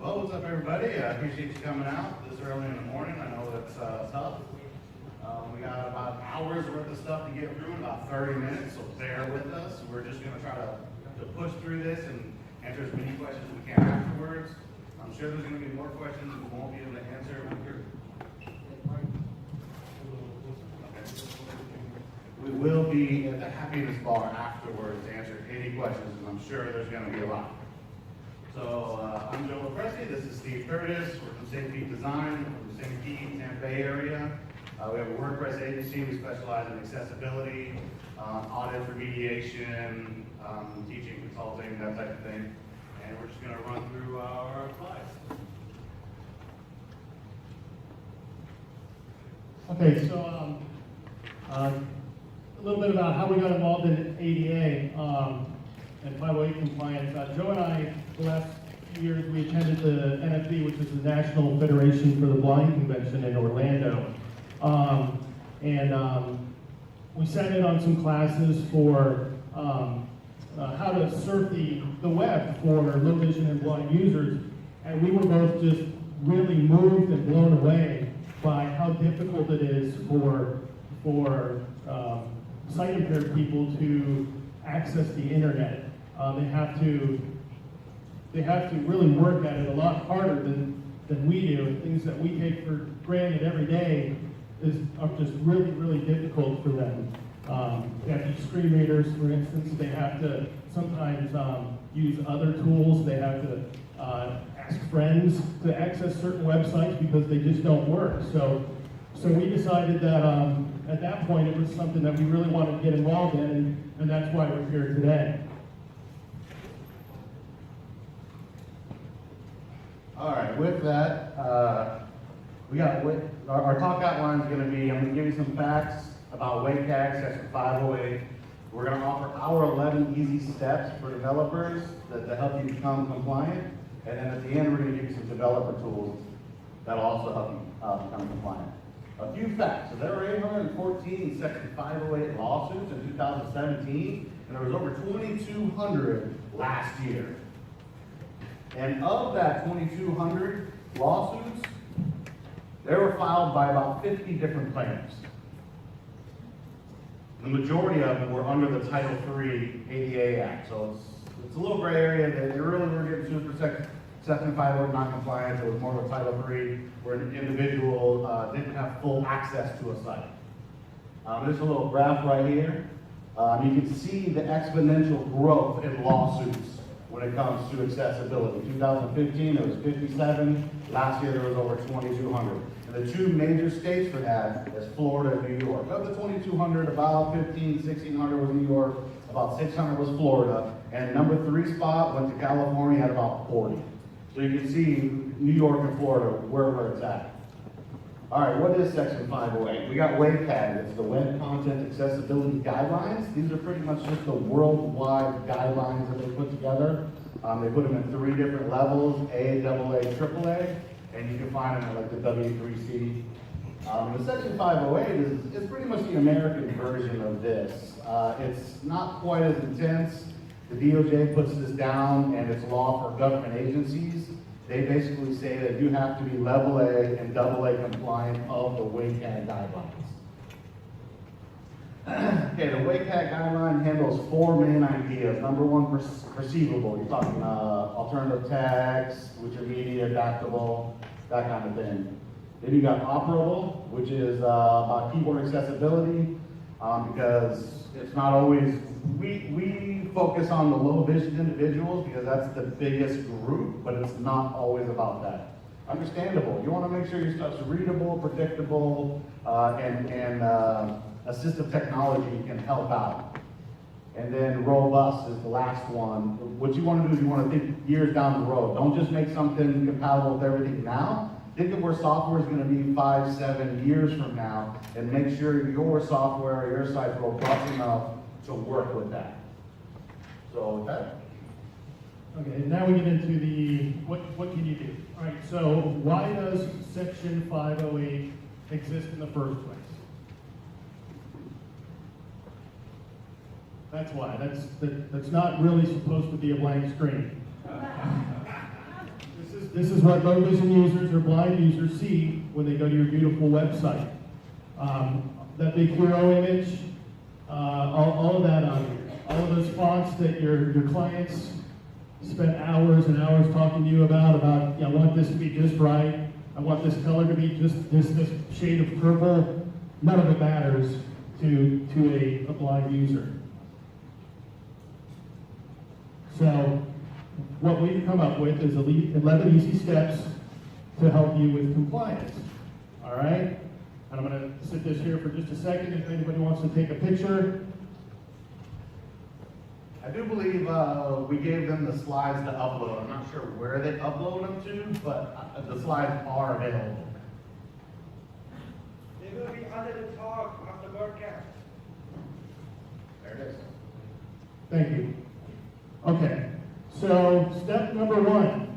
Well, what's up, everybody? I appreciate you coming out this early in the morning. I know it's tough. We got about an hour's worth of stuff to get through in about 30 minutes, so bear with us. We're just going to try to push through this and answer as many questions as we can afterwards. I'm sure there's going to be more questions we won't be able to answer. We will be at the happiness bar afterwards to answer any questions, and I'm sure there's going to be a lot. So I'm Joe Pressey. This is Steve Curtis. We're from St. Pete Design. We're from St. Pete, Tampa Bay area. We have a WordPress agency. We specialize in accessibility, audit remediation, teaching, consulting, that type of thing. And we're just going to run through our slides. Okay, so a little bit about how we got involved in ADA and 508 compliance. Joe and I, the last few years, we attended the NFB, which is the National Federation for the Blind Convention in Orlando. We sat in on some classes for how to surf the web for low vision and blind users, and we were both just really moved and blown away by how difficult it is for sight impaired people to access the internet. They have to really work at it a lot harder than we do. Things that we take for granted every day are just really, really difficult for them. They have to use screen readers, for instance. They have to sometimes use other tools. They have to ask friends to access certain websites because they just don't work. So we decided that at that point it was something that we really wanted to get involved in, and that's why we're here today. All right, with that, our talk outline is going to be, I'm going to give you some facts about WCAG Section 508. We're going to offer our 11 easy steps for developers to help you become compliant. And then at the end, we're going to give you some developer tools that will also help you become compliant. A few facts. So there were 814 Section 508 lawsuits in 2017, and there was over 2,200 last year. And of that 2,200 lawsuits, they were filed by about 50 different plaintiffs. The majority of them were under the Title III ADA Act, so it's a little gray area. They really were getting sued for Section 508 non-compliance. It was more of a Title III where an individual didn't have full access to a site. There's a little graph right here. You can see the exponential growth in lawsuits when it comes to accessibility. 2015, there was 57. Last year, there was over 2,200. And the two major states for that is Florida and New York. Of the 2,200, about 1,600 was New York, about 600 was Florida, and number 3 spot went to California at about 40. So you can see New York and Florida, where it's at. All right, what is Section 508? We got WCAG, it's the Web Content Accessibility Guidelines. These are pretty much just the worldwide guidelines that they put together. They put them in 3 different levels, A, AA, AAA, and you can find them at like the W3C. The Section 508 is pretty much the American version of this. It's not quite as intense. The DOJ puts this down, and it's law for government agencies. They basically say that you have to be level A and AA compliant of the WCAG guidelines. Okay, the WCAG guideline handles 4 main ideas. Number 1, perceivable. You're talking alternative tags, which are media adaptable, that kind of thing. Then you got operable, which is about keyboard accessibility, because it's not always, we focus on the low vision individuals because that's the biggest group, but it's not always about that. Understandable. You want to make sure your stuff's readable, predictable, and assistive technology can help out. And then robust is the last one. What you want to do is you want to think years down the road. Don't just make something compatible with everything now. Think of where software is going to be 5, 7 years from now, and make sure your software or your site's robust enough to work with that. So with that. Okay, now we get into the what can you do? All right, so why does Section 508 exist in the first place? That's why. That's not really supposed to be a blank screen. this is what low vision users or blind users see when they go to your beautiful website. That big hero image, all of that on here. All of those fonts that your clients spent hours and hours talking to you about, I want this to be just right, I want this color to be just this shade of purple. None of it matters to a blind user. So what we've come up with is 11 easy steps to help you with compliance. All right? And I'm going to sit this here for just a second if anybody wants to take a picture. I do believe we gave them the slides to upload. I'm not sure where they upload them to, but the slides are available. They will be under the talk of the WordCamp. There it is. Thank you. Okay, so step number one,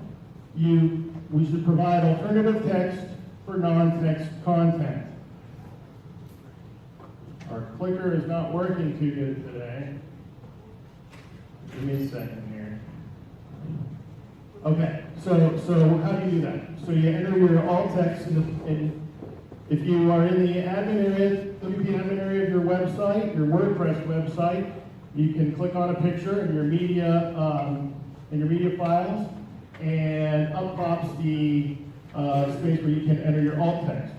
we should provide alternative text for non-text content. Our clicker is not working too good today. Give me a second here. Okay, so how do you do that? So you enter your alt text if you are in the admin area, WP admin area of your website, your WordPress website, you can click on a picture in your media files, and up pops the space where you can enter your alt text.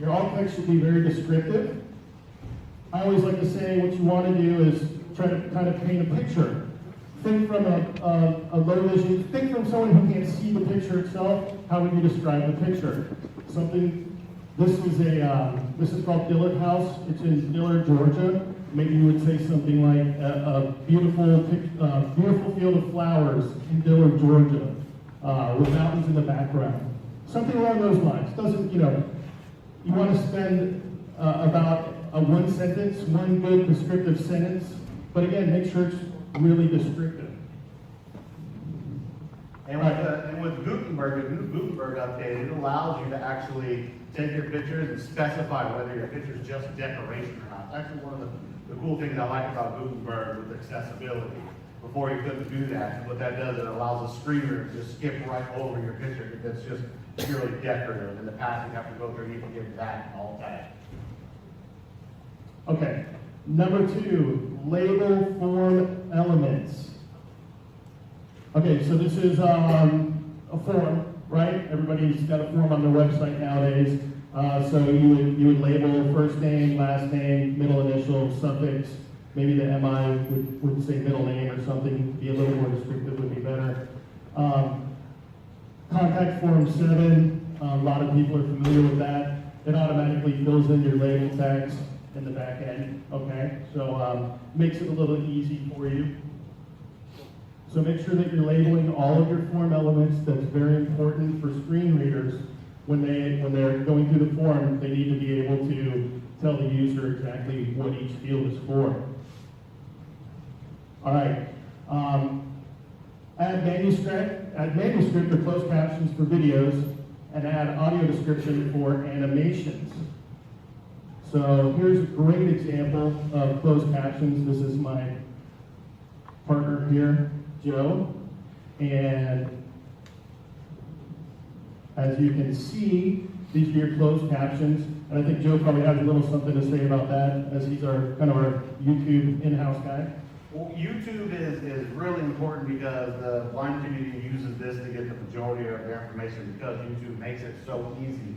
Your alt text should be very descriptive. I always like to say what you want to do is try to kind of paint a picture. Think from a low vision, think from someone who can't see the picture itself. How would you describe the picture? This is called Dillard House. It's in Dillard, Georgia. Maybe you would say something like a beautiful field of flowers in Dillard, Georgia, with mountains in the background. Something along those lines. You want to spend about one sentence, one good descriptive sentence, but again, make sure it's really descriptive. And with Gutenberg, the new Gutenberg update, it allows you to actually take your pictures and specify whether your picture is just decoration or not. It's actually one of the cool things I like about Gutenberg with accessibility. Before you couldn't do that. What that does, it allows a screener to skip right over your picture if it's just purely decorative. In the past, you have to go through and you can give that an alt tag. Okay, number 2, label form elements. Okay, so this is a form, right? Everybody's got a form on their website nowadays. So you would label first name, last name, middle initial, suffix. Maybe the MI would say middle name or something. Be a little more descriptive would be better. Contact form 7. A lot of people are familiar with that. It automatically fills in your label tags in the back end. Okay, so makes it a little easy for you. So make sure that you're labeling all of your form elements. That's very important for screen readers. When they're going through the form, they need to be able to tell the user exactly what each field is for. All right. Add manuscript or closed captions for videos, and add audio description for animations. So here's a great example of closed captions. This is my partner here, Joe, and as you can see, these are your closed captions, and I think Joe probably has a little something to say about that, as he's our YouTube in-house guy. Well, YouTube is really important because the blind community uses this to get the majority of their information because YouTube makes it so easy.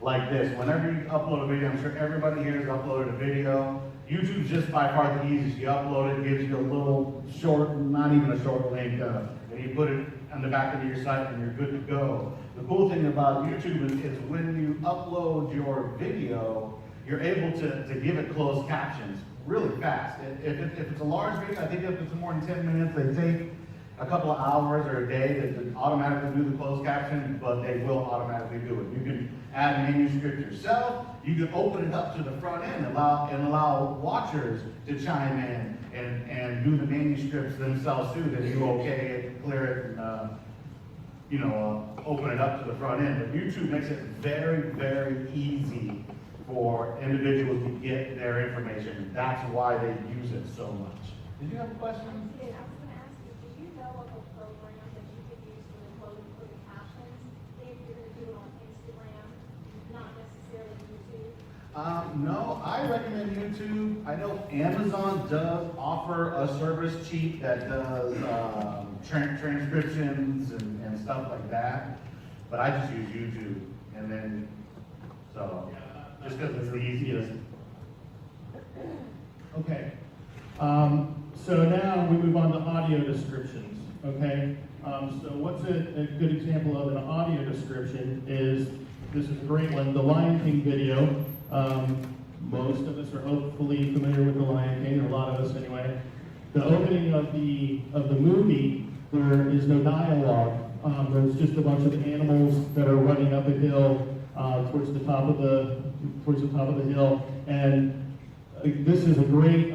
Like this, whenever you upload a video, I'm sure everybody here has uploaded a video. YouTube's just by far the easiest. You upload it, gives you a little short, not even a short link, and you put it on the back of your site and you're good to go. The cool thing about YouTube is when you upload your video, you're able to give it closed captions really fast. If it's a large video, I think if it's more than 10 minutes, they take a couple of hours or a day to automatically do the closed caption, but they will automatically do it. You can add manuscript yourself. You can open it up to the front end and allow watchers to chime in and do the manuscripts themselves too. Then you okay it, clear it, and open it up to the front end. But YouTube makes it very, very easy for individuals to get their information. That's why they use it so much. Did you have a question? Yeah, I was going to ask you, do you know of a program that you could use for the closed captions? No, I recommend YouTube. I know Amazon does offer a service cheap that does transcriptions and stuff like that, but I just use YouTube, and then, so, just because it's the easiest. Okay. So now we move on to audio descriptions, okay? So what's a good example of an audio description is, this is a great one, the Lion King video. Most of us are hopefully familiar with the Lion King, or a lot of us anyway. The opening of the movie, there is no dialogue. There's just a bunch of animals that are running up a hill towards the top of the hill, and this is a great.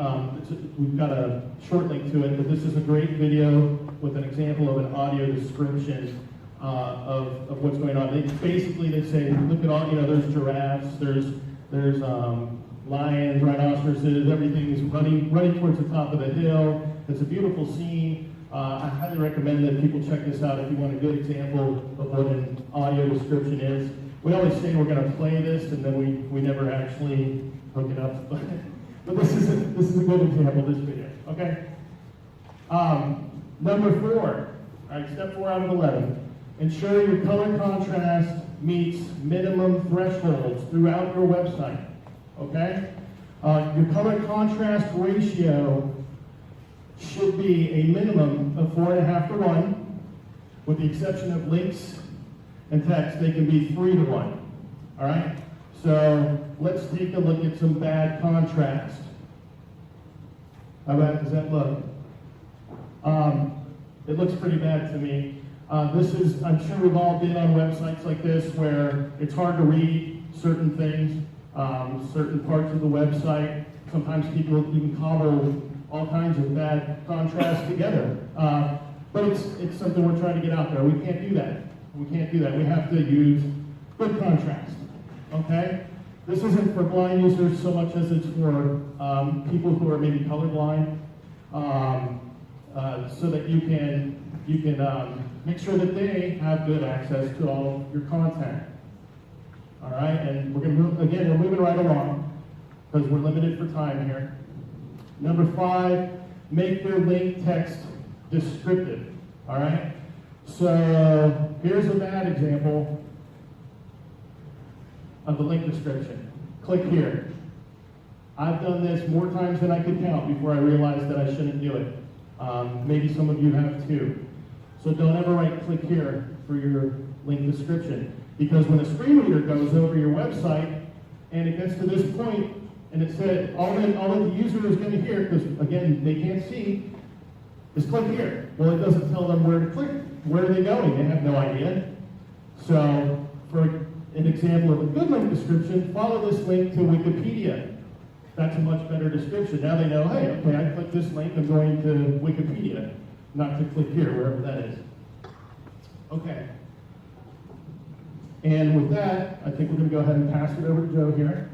We've got a short link to it, but this is a great video with an example of an audio description of what's going on. Basically they say, look at all, there's giraffes, there's lions, rhinoceroses, everything is running towards the top of the hill. It's a beautiful scene. I highly recommend that people check this out if you want a good example of what an audio description is. We always say we're going to play this, and then we never actually hook it up. But this is a good example, this video. Okay. Number 4. All right, step 4 out of 11. Ensure your color contrast meets minimum thresholds throughout your website. Okay. Your color contrast ratio should be a minimum of 4.5 to 1, with the exception of links and text. They can be 3 to 1. All right. So let's take a look at some bad contrast. How bad does that look? It looks pretty bad to me. I'm sure we've all been on websites like this where it's hard to read certain things, certain parts of the website. Sometimes people even cobble all kinds of bad contrast together. But it's something we're trying to get out there. We can't do that. We have to use good contrast. Okay? This isn't for blind users so much as it's for people who are maybe colorblind, so that you can make sure that they have good access to all of your content. All right, and we're moving right along because we're limited for time here. Number 5, make your link text descriptive. All right, so here's a bad example of the link description. Click here. I've done this more times than I could count before I realized that I shouldn't do it. Maybe some of you have too. So don't ever write click here for your link description, because when a screen reader goes over your website and it gets to this point and it said all that the user is going to hear, because again they can't see, is click here. Well, it doesn't tell them where to click. Where are they going? They have no idea. So for an example of a good link description, follow this link to Wikipedia. That's a much better description. Now they know, hey, okay, I clicked this link, I'm going to Wikipedia, not to click here, wherever that is. Okay. And with that, I think we're going to go ahead and pass it over to Joe here.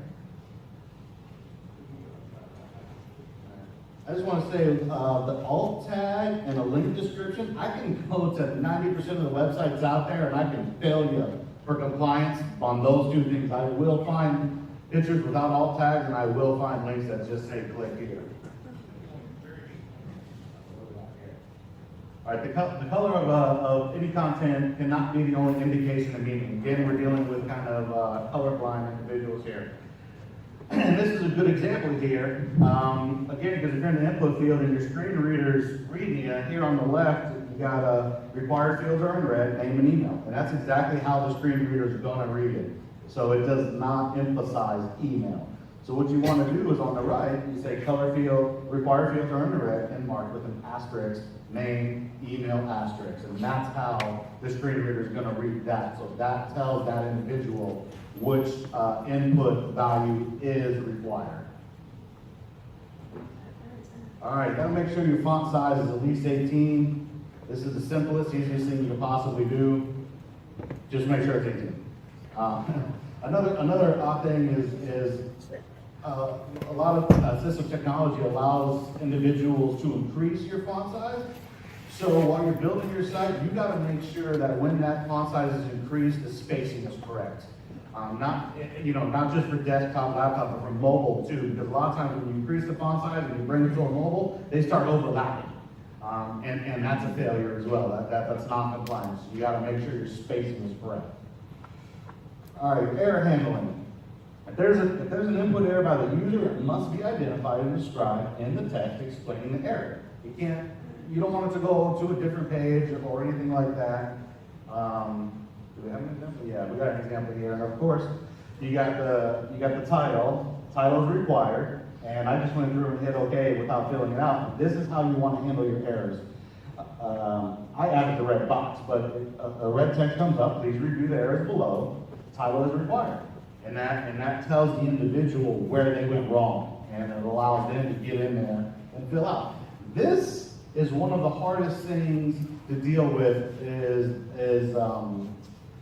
I just want to say, the alt tag and a link description, I can go to 90% of the websites out there and I can fail you for compliance on those 2 things. I will find pictures without alt tags, and I will find links that just say click here. All right, the color of any content cannot be the only indication of meaning. Again, we're dealing with kind of colorblind individuals here. And this is a good example here. Again, because if you're in the input field and your screen reader's reading you, here on the left, you got required fields are in red, name and email. And that's exactly how the screen reader is going to read it. So it does not emphasize email. So what you want to do is on the right, you say color field, required fields are in red, and mark with an asterisk, name, email, asterisk. And that's how the screen reader is going to read that. So that tells that individual which input value is required. All right, gotta make sure your font size is at least 18. This is the simplest, easiest thing you can possibly do. Just make sure it's 18. Another odd thing is a lot of assistive technology allows individuals to increase your font size. So while you're building your site, you got to make sure that when that font size is increased, the spacing is correct. Not just for desktop, laptop, but for mobile too, because a lot of times when you increase the font size and you bring it to a mobile, they start overlapping. And that's a failure as well. That's non-compliance. You gotta make sure your spacing is correct. All right, error handling. If there's an input error by the user, it must be identified and described in the text explaining the error. You don't want it to go to a different page or anything like that. Do we have an example? Yeah, we got an example here. Of course, you got the title. Title is required, and I just went through and hit OK without filling it out. This is how you want to handle your errors. I added the red box, but a red text comes up. Please review the errors below. Title is required, and that tells the individual where they went wrong, and it allows them to get in there and fill out. This is one of the hardest things to deal with is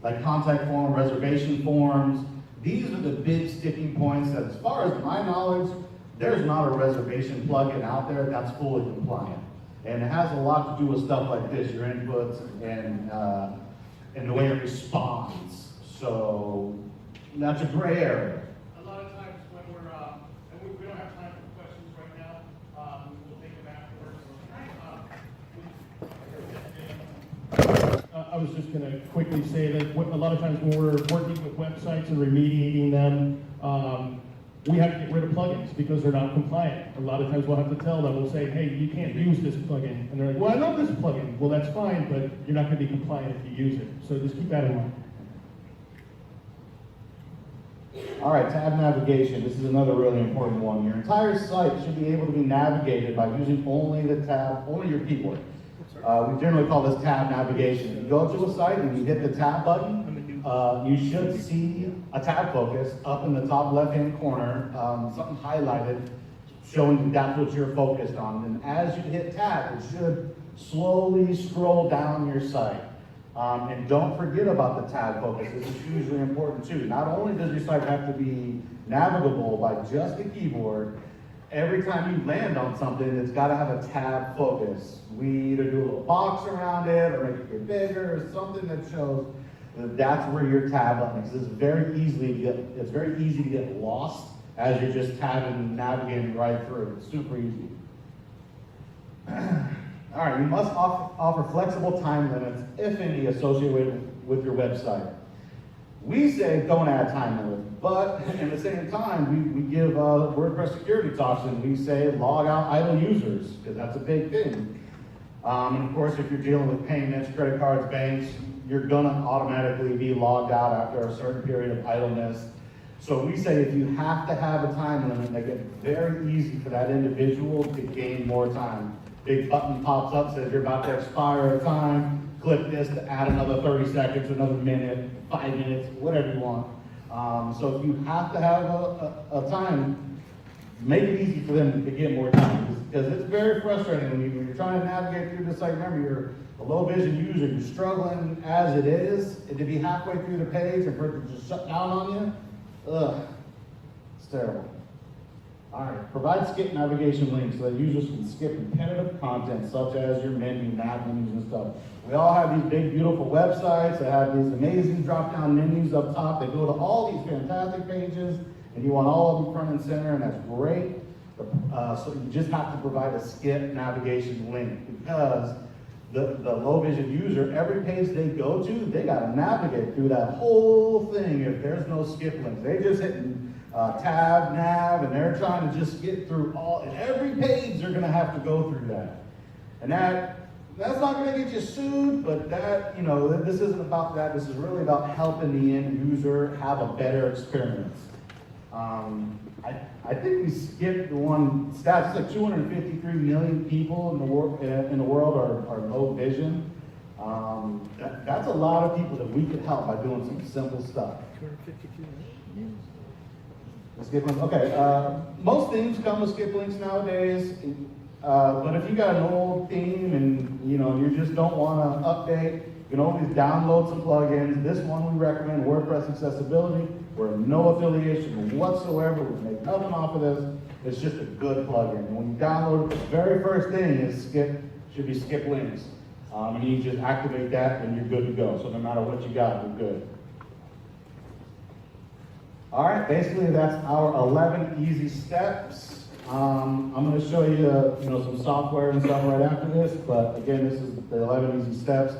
like contact form, reservation forms. These are the big sticking points that, as far as my knowledge, there's not a reservation plugin out there that's fully compliant. And it has a lot to do with stuff like this, your inputs and the way it responds. So that's a gray area. A lot of times when we're, and we don't have time for questions right now, we'll take them afterwards. I was just going to quickly say that a lot of times when we're working with websites and remediating them, we have to get rid of plugins because they're not compliant. A lot of times we'll have to tell them, we'll say, hey, you can't use this plugin. And they're like, well, I love this plugin. Well, that's fine, but you're not going to be compliant if you use it. So just keep that in mind. All right, tab navigation. This is another really important one. Your entire site should be able to be navigated by using only the tab, only your keyboard. We generally call this tab navigation. If you go to a site and you hit the tab button, you should see a tab focus up in the top left-hand corner, something highlighted showing that's what you're focused on. And as you hit tab, it should slowly scroll down your site. And don't forget about the tab focus. This is hugely important too. Not only does your site have to be navigable by just the keyboard, every time you land on something, it's got to have a tab focus. We either do a little box around it or make it get bigger or something that shows that that's where your tab button is. It's very easy to get lost as you're just tabbing and navigating right through. It's super easy. All right, you must offer flexible time limits, if any, associated with your website. We say don't add time limits, but at the same time, we give WordPress security talks and we say log out idle users, because that's a big thing. And of course, if you're dealing with payments, credit cards, banks, you're gonna automatically be logged out after a certain period of idleness. So we say if you have to have a time limit, make it very easy for that individual to gain more time. Big button pops up, says you're about to expire a time. Click this to add another 30 seconds, another minute, 5 minutes, whatever you want. So if you have to have a time, make it easy for them to get more time. Because it's very frustrating when you're trying to navigate through the site. Remember, you're a low vision user, you're struggling as it is, and to be halfway through the page and for it to just shut down on you, it's terrible. All right, provide skip navigation links so that users can skip repetitive content such as your menu, nav menus and stuff. We all have these big, beautiful websites that have these amazing drop-down menus up top. They go to all these fantastic pages, and you want all of them front and center, and that's great. So you just have to provide a skip navigation link because the low vision user, every page they go to, they got to navigate through that whole thing if there's no skip links. They just hitting tab, nav, and they're trying to just get through and every page they're going to have to go through that. And that's not going to get you sued, but this isn't about that. This is really about helping the end user have a better experience. I think we skipped one stat. It's like 253 million people in the world are low vision. That's a lot of people that we could help by doing some simple stuff. 252 million? Skip links. Okay, most themes come with skip links nowadays, but if you got an old theme and you just don't want to update, you can always download some plugins. This one we recommend, WordPress Accessibility. We're no affiliation whatsoever. We make nothing off of this. It's just a good plugin. And when you download it, the very first thing is should be skip links. And you just activate that and you're good to go. So no matter what you got, you're good. All right, basically that's our 11 easy steps. I'm going to show you, some software and stuff right after this, but again, this is the 11 easy steps.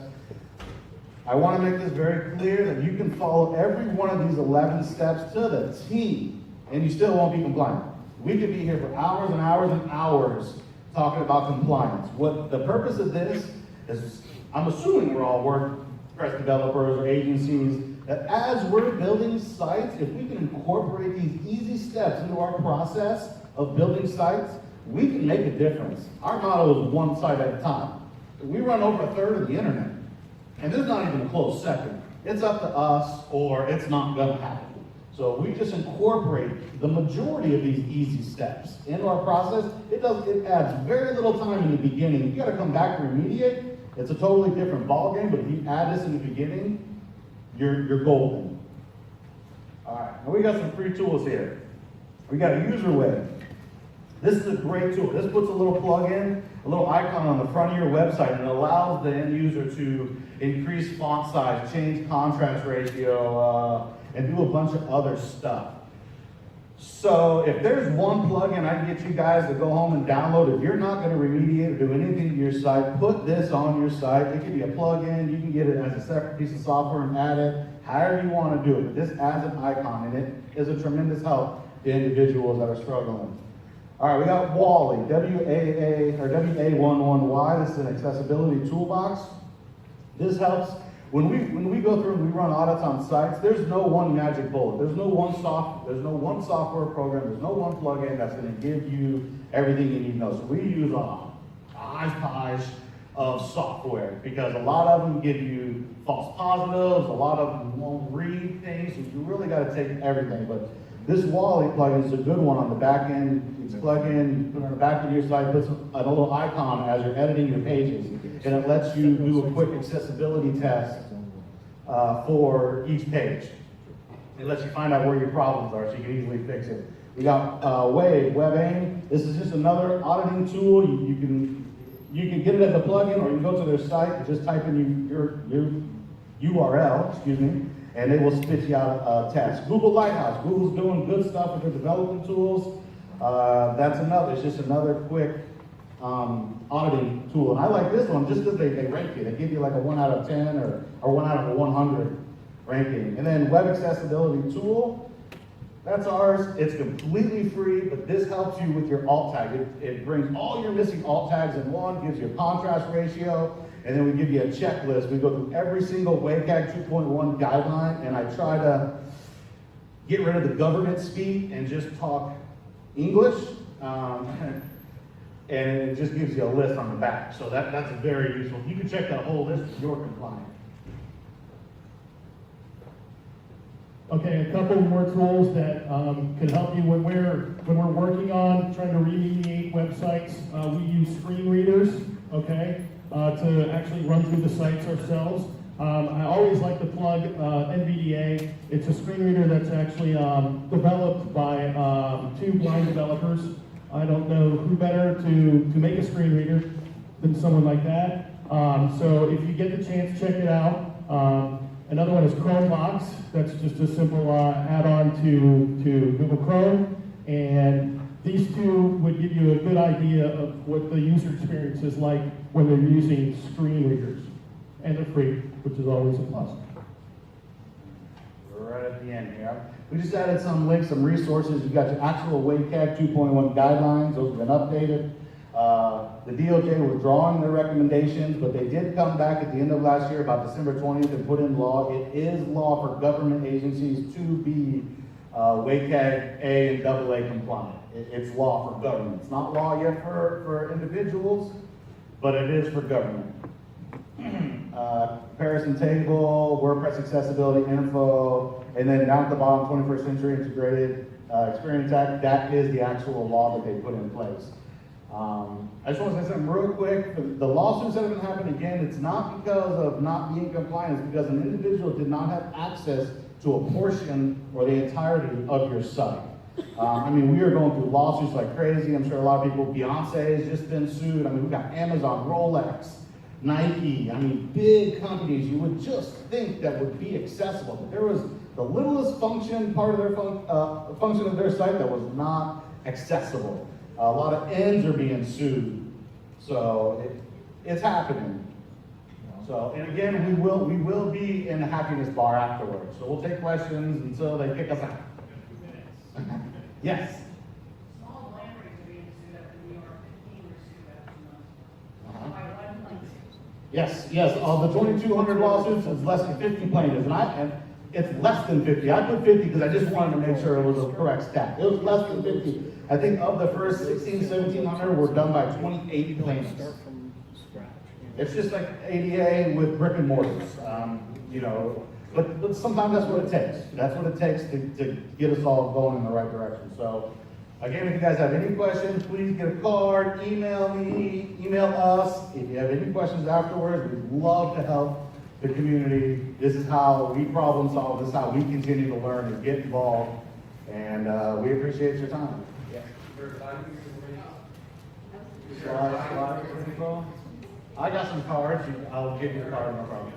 I want to make this very clear that you can follow every one of these 11 steps to the T, and you still won't be compliant. We could be here for hours and hours and hours talking about compliance. What the purpose of this is, I'm assuming we're all WordPress developers or agencies, that as we're building sites, if we can incorporate these easy steps into our process of building sites, we can make a difference. Our motto is one site at a time. We run over a third of the internet, and there's not even a close second. It's up to us, or it's not gonna happen. So we just incorporate the majority of these easy steps into our process. It adds very little time in the beginning. You gotta come back to remediate. It's a totally different ballgame, but if you add this in the beginning, you're golden. All right, now we got some free tools here. We got UserWeb. This is a great tool. This puts a little plug-in, a little icon on the front of your website, and it allows the end user to increase font size, change contrast ratio, and do a bunch of other stuff. So if there's one plugin I can get you guys to go home and download, if you're not going to remediate or do anything to your site, put this on your site. It can be a plugin. You can get it as a separate piece of software and add it, however you want to do it. But this adds an icon, and it is a tremendous help to individuals that are struggling. All right, we got Wally, WA11Y. This is an accessibility toolbox. This helps. When we go through and we run audits on sites, there's no one magic bullet. There's no one software program. There's no one plugin that's going to give you everything you need to know. So we use a hodgepodge of software because a lot of them give you false positives. A lot of them won't read things. So you really got to take everything. But this Wally plugin is a good one on the back end. It's plug in, put it on the back of your site, puts a little icon as you're editing your pages, and it lets you do a quick accessibility test for each page. It lets you find out where your problems are so you can easily fix it. We got WebAIM. This is just another auditing tool. You can get it as a plugin, or you can go to their site and just type in your URL, and it will spit you out a test. Google Lighthouse. Google's doing good stuff with their development tools. It's just another quick auditing tool. And I like this one just because they rank you. They give you like a 1 out of 10 or 1 out of 100 ranking. And then Web Accessibility Tool, that's ours. It's completely free, but this helps you with your alt tag. It brings all your missing alt tags in one, gives you a contrast ratio, and then we give you a checklist. We go through every single WCAG 2.1 guideline, and I try to get rid of the government speak and just talk English. And it just gives you a list on the back. So that's very useful. You can check that whole list if you're compliant. Okay, a couple more tools that can help you when we're working on trying to remediate websites. We use screen readers, okay, to actually run through the sites ourselves. I always like to plug NVDA. It's a screen reader that's actually developed by 2 blind developers. I don't know who better to make a screen reader than someone like that. So if you get the chance, check it out. Another one is Chromebox. That's just a simple add-on to Google Chrome. And these two would give you a good idea of what the user experience is like when they're using screen readers. And they're free, which is always a plus. We're right at the end here. We just added some links, some resources. You got your actual WCAG 2.1 guidelines. Those have been updated. The DOJ was drawing their recommendations, but they did come back at the end of last year, about December 20th, and put in law. It is law for government agencies to be WCAG A and AA compliant. It's law for government. It's not law yet for individuals, but it is for government. Comparison table, WordPress accessibility info, and then down at the bottom, 21st Century Integrated Experience Act. That is the actual law that they put in place. I just want to say something real quick. The lawsuits that have been happening again, it's not because of not being compliant, it's because an individual did not have access to a portion or the entirety of your site. I mean, we are going through lawsuits like crazy. I'm sure a lot of people, Beyonce has just been sued. I mean, we got Amazon, Rolex, Nike, I mean, big companies you would just think that would be accessible. But there was the littlest function, part of their function of their site that was not accessible. A lot of ends are being sued. So it's happening. So, and again, we will be in the happiness bar afterwards. So we'll take questions until they kick us out. Yes. Small landries are being sued up in New York, 15 were sued up Uh-huh. by one plaintiff. Yes, yes, of the 2,200 lawsuits, it's less than 50 plaintiffs, and it's less than 50. I put 50 because I just wanted to make sure it was a correct stat. It was less than 50. I think of the first 1,700 were done by 28 plaintiffs. It's just like ADA with brick and mortars, you know, but sometimes that's what it takes. That's what it takes to get us all going in the right direction. So, again, if you guys have any questions, please get a card, email me, email us. If you have any questions afterwards, we'd love to help the community. This is how we problem solve. This is how we continue to learn and get involved. And we appreciate your time. I got some cards. I'll give you a card, no problem.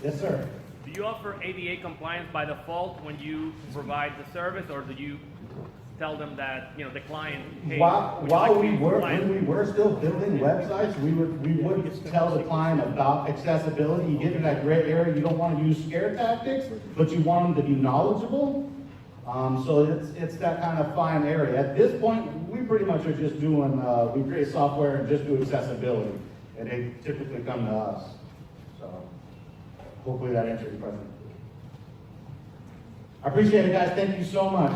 Yes, sir. Do you offer ADA compliance by default when you provide the service, or do you tell them that, you know, the client, hey, While would you like to we be were, compliant? when we were still building websites, we would tell the client about accessibility. You get in that gray area, you don't want to use scare tactics, but you want them to be knowledgeable. So it's that kind of fine area. At this point, we pretty much are just doing, we create software and just do accessibility, and they typically come to us. So hopefully that answers your question. I appreciate it, guys. Thank you so much.